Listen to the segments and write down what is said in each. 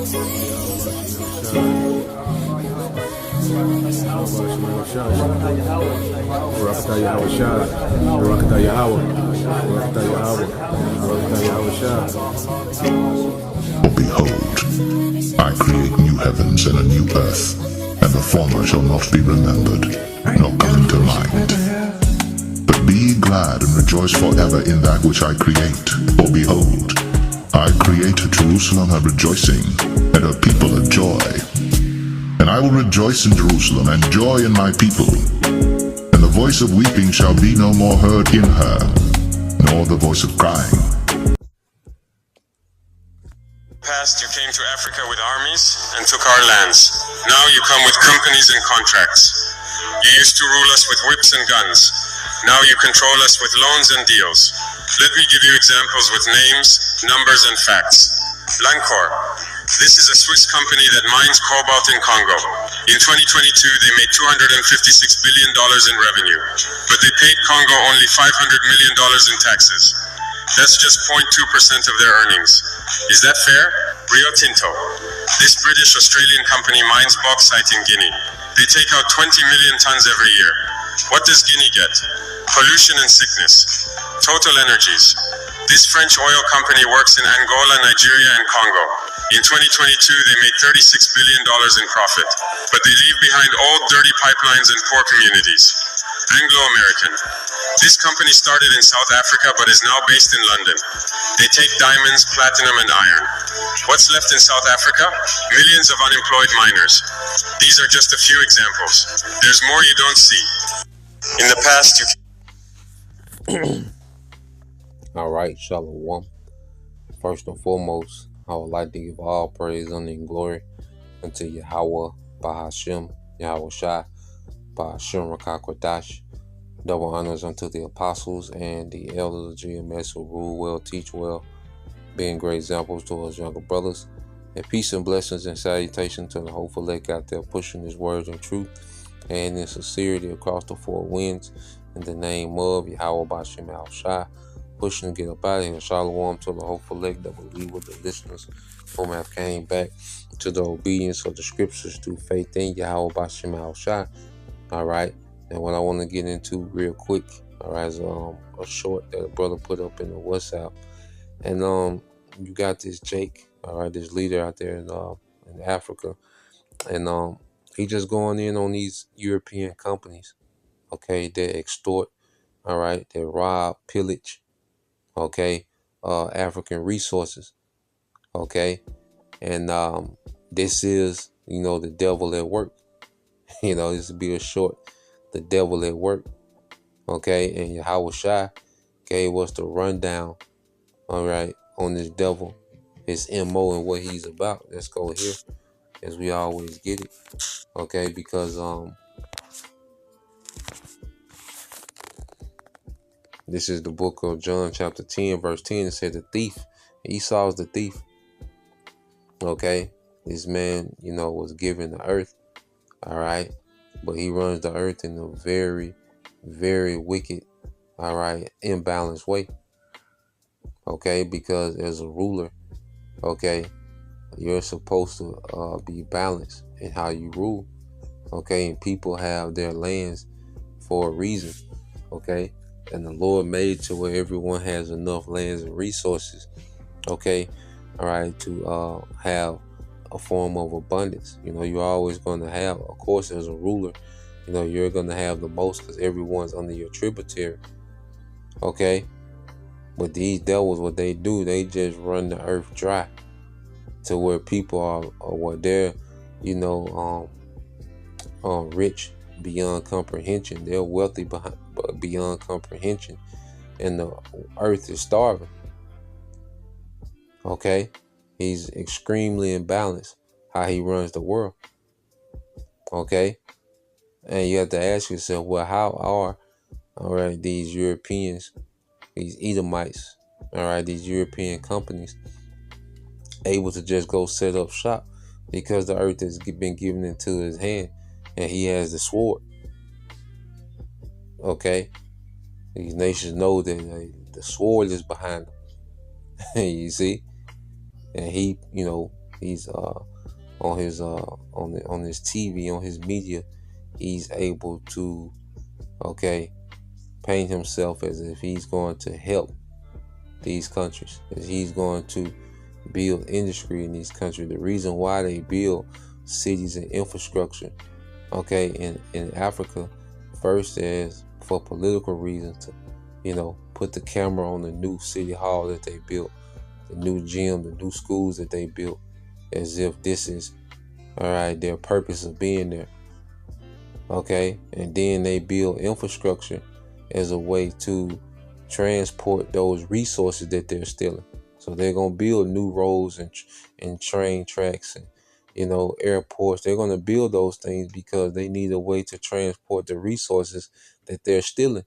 Behold, I create new heavens and a new earth, and the former shall not be remembered, nor come into mind. But be ye glad and rejoice forever in that which I create. For behold, I create Jerusalem a rejoicing, and her people a joy. And I will rejoice in Jerusalem, and joy in my people. And the voice of weeping shall be no more heard in her, nor the voice of crying. Past, you came to Africa with armies and took our lands. Now you come with companies and contracts. You used to rule us with whips and guns. Now you control us with loans and deals. Let me give you examples with names, numbers, and facts. Lancor. This is a Swiss company that mines cobalt in Congo. In 2022, they made $256 billion in revenue, but they paid Congo only $500 million in taxes. That's just 0.2% of their earnings. Is that fair? Rio Tinto. This British-Australian company mines bauxite in Guinea. They take out 20 million tons every year. What does Guinea get? Pollution and sickness. Total Energies. This French oil company works in Angola, Nigeria, and Congo. In 2022, they made $36 billion in profit, but they leave behind old, dirty pipelines and poor communities. Anglo-American. This company started in South Africa but is now based in London. They take diamonds, platinum, and iron. What's left in South Africa? Millions of unemployed miners. These are just a few examples. There's more you don't see. In the past, you... All right, Shalom. First and foremost, I would like to give all praise, honor, and glory unto Yahweh, Bahashem, Yahweh Shai, Bahashem Rakakwadash. Double honors unto the apostles and the elders of GMS who rule well, teach well, being great examples to us younger brothers. And peace and blessings and salutation to the hopeful elect out there pushing his words in truth and in sincerity across the four winds. In the name of Yahweh Bahashem Yahweh Shai, pushing to get up out of here. Shalom to the hopeful elect that believe with the listeners whom have came back to the obedience of the scriptures through faith in Yahweh Bahashem Yahweh Shai. All right. And what I want to get into real quick, all right, is a short that a brother put up in the WhatsApp. And you got this Jake, all right, this leader out there in Africa. And he just going in on these European companies, okay, that extort, all right, that rob, pillage, okay, African resources, okay. And this is, the devil at work. This will be a short. The devil at work, okay, and Yahweh Shai gave us the rundown, all right, on this devil, his MO and what he's about. Let's go here, as we always get it, okay, because this is the book of John chapter 10, verse 10. It said the thief, Esau is the thief, okay. This man, was given the earth, all right, but he runs the earth in a very, very wicked, all right, imbalanced way. Okay, because as a ruler, okay, you're supposed to be balanced in how you rule. Okay, and people have their lands for a reason. Okay, and the Lord made to where everyone has enough lands and resources. Okay, all right, to have a form of abundance. You're always going to have, of course, as a ruler, you're going to have the most because everyone's under your tributary. Okay, but these devils, what they do, they just run the earth dry to where people are where they're, rich beyond comprehension. They're wealthy beyond comprehension, and the earth is starving. Okay. He's extremely imbalanced how he runs the world. Okay. And you have to ask yourself, well, how are, all right, these Europeans, these Edomites, all right, these European companies able to just go set up shop because the earth has been given into his hand and he has the sword. Okay. These nations know that the sword is behind them. You see? And he he's on his on his TV, on his media, he's able to, okay, paint himself as if he's going to help these countries, as he's going to build industry in these countries. The reason why they build cities and infrastructure, okay, in Africa, first is for political reasons, to, you know, put the camera on the new city hall that they built, the new gym, the new schools that they built, as if this is, all right, their purpose of being there. Okay, and then they build infrastructure as a way to transport those resources that they're stealing. So they're gonna build new roads and train tracks and, you know, airports. They're gonna build those things because they need a way to transport the resources that they're stealing.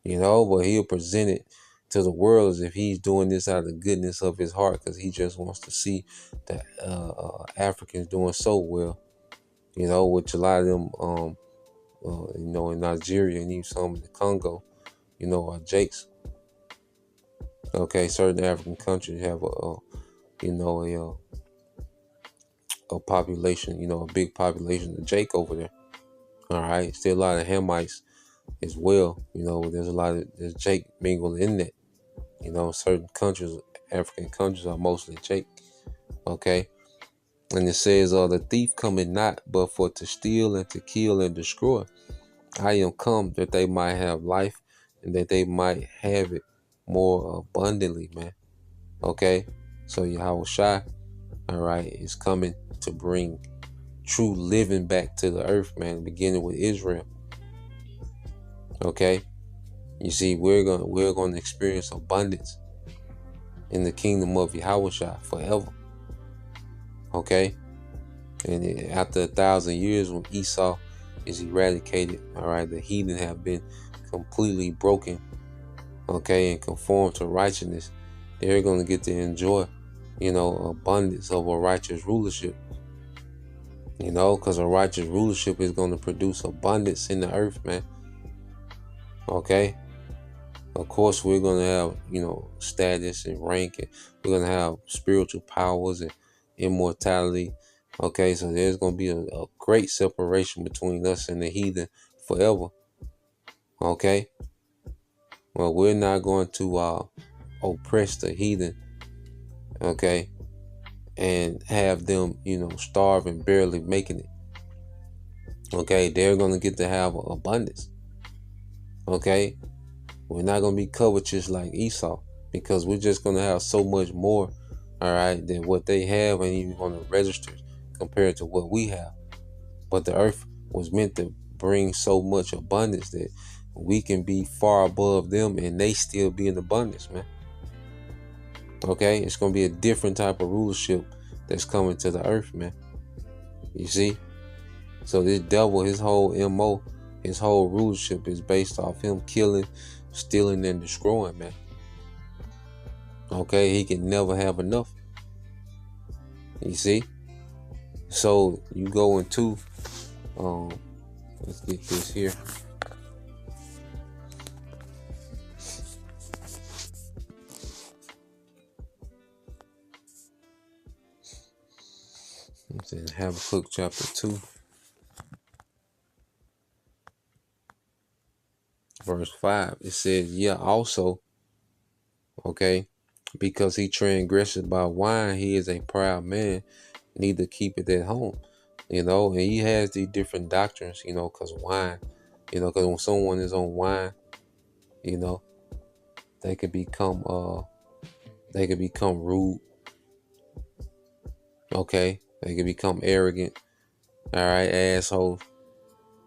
You know, but he'll present it to the world as if he's doing this out of the goodness of his heart, because he just wants to see the Africans doing so well. You know, which a lot of them, you know, in Nigeria and even some in the Congo, you know, are Jakes. Okay, certain African countries have you know, a population, you know, a big population of Jake over there. All right, still a lot of Hamites as well. You know, there's Jake mingled in that. You know, certain countries, African countries, are mostly Jake. Okay. And it says, the thief cometh not but for to steal and to kill and destroy. I am come that they might have life and that they might have it more abundantly, man. Okay? So Yahweh Shai, all right, is coming to bring true living back to the earth, man, beginning with Israel. Okay? You see, we're gonna experience abundance in the kingdom of Yahweh Shai forever. Okay, and after 1,000 years, when Esau is eradicated, all right, the heathen have been completely broken, okay, and conformed to righteousness. They're going to get to enjoy, you know, abundance of a righteous rulership. You know, because a righteous rulership is going to produce abundance in the earth, man. Okay. Of course, we're going to have, you know, status and rank, and we're going to have spiritual powers and immortality. Okay, so there's going to be a great separation between us and the heathen forever. Okay, well, we're not going to oppress the heathen, okay, and have them, you know, starve and barely making it. Okay, they're going to get to have abundance. Okay, we're not going to be covetous like Esau, because we're just going to have so much more, all right, than what they have, and even on the registers compared to what we have. But the earth was meant to bring so much abundance that we can be far above them and they still be in abundance, man. Okay, it's going to be a different type of rulership that's coming to the earth, man. You see? So this devil, his whole MO, his whole rulership is based off him killing, stealing, and destroying, man. Okay, he can never have enough. You see? So you go into, let's get this here. It's in Habakkuk chapter 2, verse 5. It says, yeah, also, okay, because he transgresseth by wine, he is a proud man, neither keepeth at home. You know, and he has these different doctrines, you know, because wine, you know, because when someone is on wine, you know, they could become rude. Okay, they could become arrogant. All right, assholes.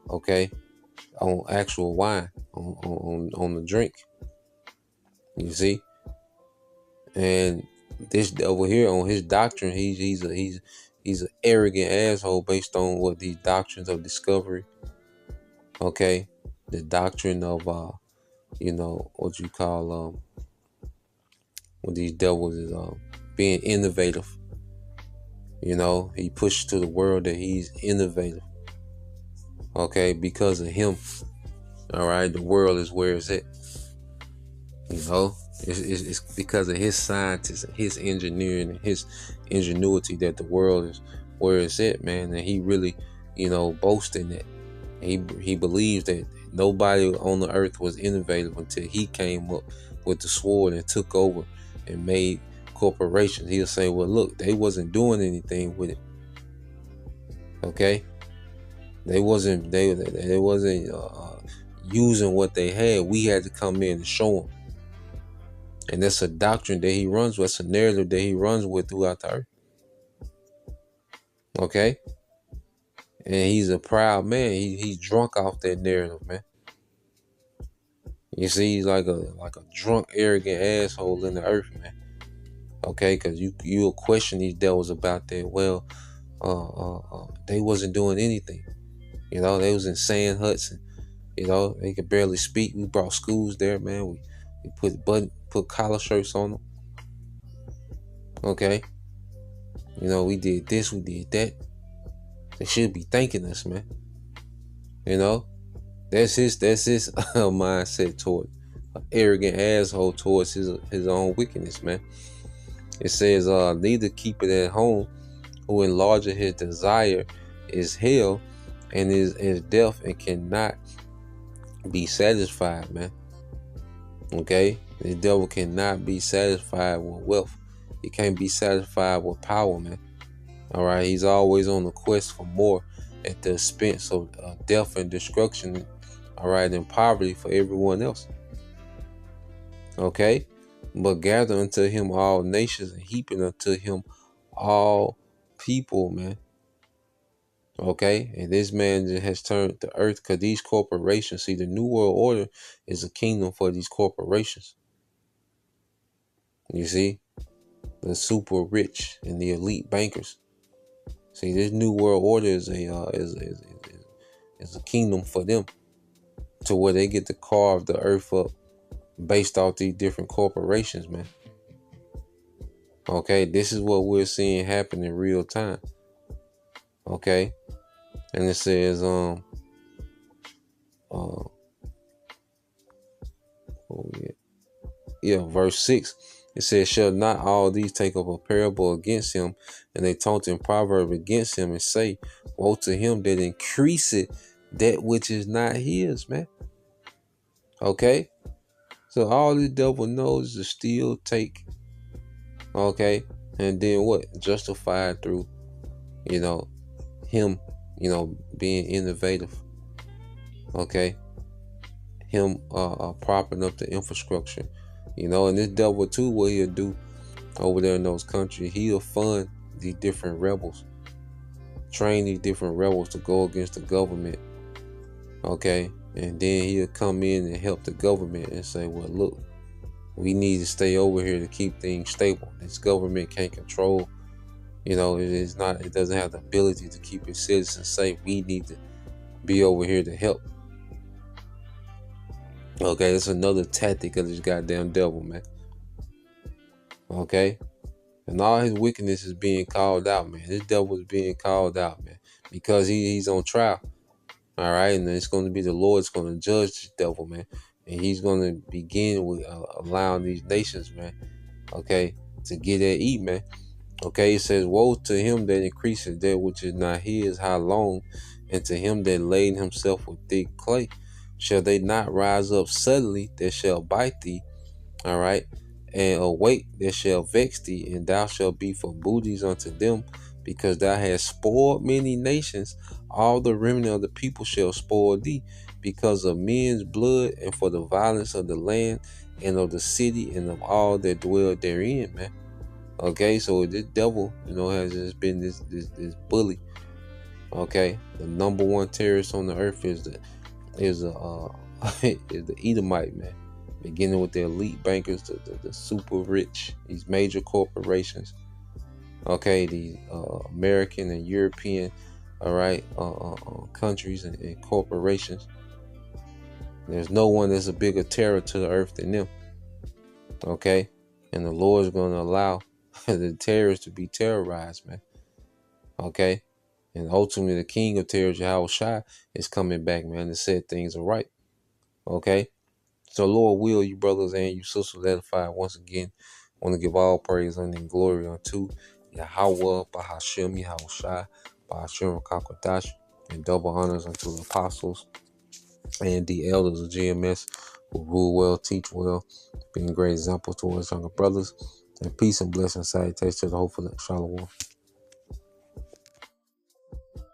Okay, on actual wine, on the drink. You see, and this over here on his doctrine, he's an arrogant asshole based on what these doctrines of discovery. Okay, the doctrine of you know, what you call what these devils is being innovative. You know, he pushed to the world that he's innovative. Okay, because of him. All right, the world is where it's at. You know, It's because of his scientists and his engineering and his ingenuity that the world is where it's at, man. And he really, boasting that he believes that nobody on the earth was innovative until he came up with the sword and took over and made corporations. He'll say, well, look, they wasn't doing anything with it. Okay, they wasn't using what they had. We had to come in and show them. And that's a doctrine that he runs with. That's a narrative that he runs with throughout the earth. Okay? And he's a proud man. He's drunk off that narrative, man. You see, he's like a drunk, arrogant asshole in the earth, man. Okay? Because you'll question these devils about that. Well, they wasn't doing anything. They was in sand huts and, they could barely speak. We brought schools there, man. We put collar shirts on them. Okay? We did this, we did that. They should be thanking us, man. That's his mindset toward an arrogant asshole towards his own wickedness, man. It says, neither keep it at home, who enlarges his desire is hell, and is death, and cannot be satisfied, man. Okay? The devil cannot be satisfied with wealth. He can't be satisfied with power, man. All right, he's always on the quest for more at the expense of death and destruction. All right, and poverty for everyone else. Okay, but gather unto him all nations, and heaping unto him all people, man. Okay, and this man has turned the earth, because these corporations, see, the New World Order is a kingdom for these corporations. You see, the super rich and the elite bankers. See, this New World Order is a kingdom for them, to where they get to carve the earth up based off these different corporations, man. Okay, this is what we're seeing happen in real time. Okay, and it says, verse 6. It says, shall not all these take up a parable against him, and a taunting proverb against him, and say, woe to him that increaseth that which is not his, man. Okay? So all the devil knows is to steal, take, okay? And then what? Justified through, him, being innovative. Okay? Him propping up the infrastructure. And this devil too, what he'll do over there in those countries, he'll fund these different rebels, train these different rebels to go against the government. Okay, and then he'll come in and help the government and say, well, look, we need to stay over here to keep things stable. This government can't control, it doesn't have the ability to keep its citizens safe. We need to be over here to help. Okay, it's another tactic of this goddamn devil, man. Okay? And all his wickedness is being called out, man. This devil is being called out, man. Because he's on trial. All right? And it's going to be the Lord's going to judge this devil, man. And he's going to begin with allowing these nations, man, okay, to get at eat, man. Okay, it says, woe to him that increases that which is not his, how long? And to him that laid himself with thick clay. Shall they not rise up suddenly that shall bite thee, all right, and awake that shall vex thee, and thou shalt be for booties unto them, because thou hast spoiled many nations. All the remnant of the people shall spoil thee, because of men's blood, and for the violence of the land, and of the city, and of all that dwell therein, man. Okay, so this devil, has just been this bully. Okay, the number one terrorist on the earth is the Edomite, man. Beginning with the elite bankers, the super rich, these major corporations. Okay, the American and European, all right, countries and corporations. There's no one that's a bigger terror to the earth than them. Okay, and the Lord's going to allow the terrorists to be terrorized, man. Okay. And ultimately, the king of terrors, Yahushua, is coming back, man, to set things right. Okay? So Lord will, you brothers and you sisters edified once again. Want to give all praise and glory unto Yahweh, Bahashem, Yahushai, Bahashem, Kakwadash, and double honors unto the apostles and the elders of GMS who rule well, teach well, being a great example towards younger brothers. And peace and blessing salutation to the hopeful Shalom.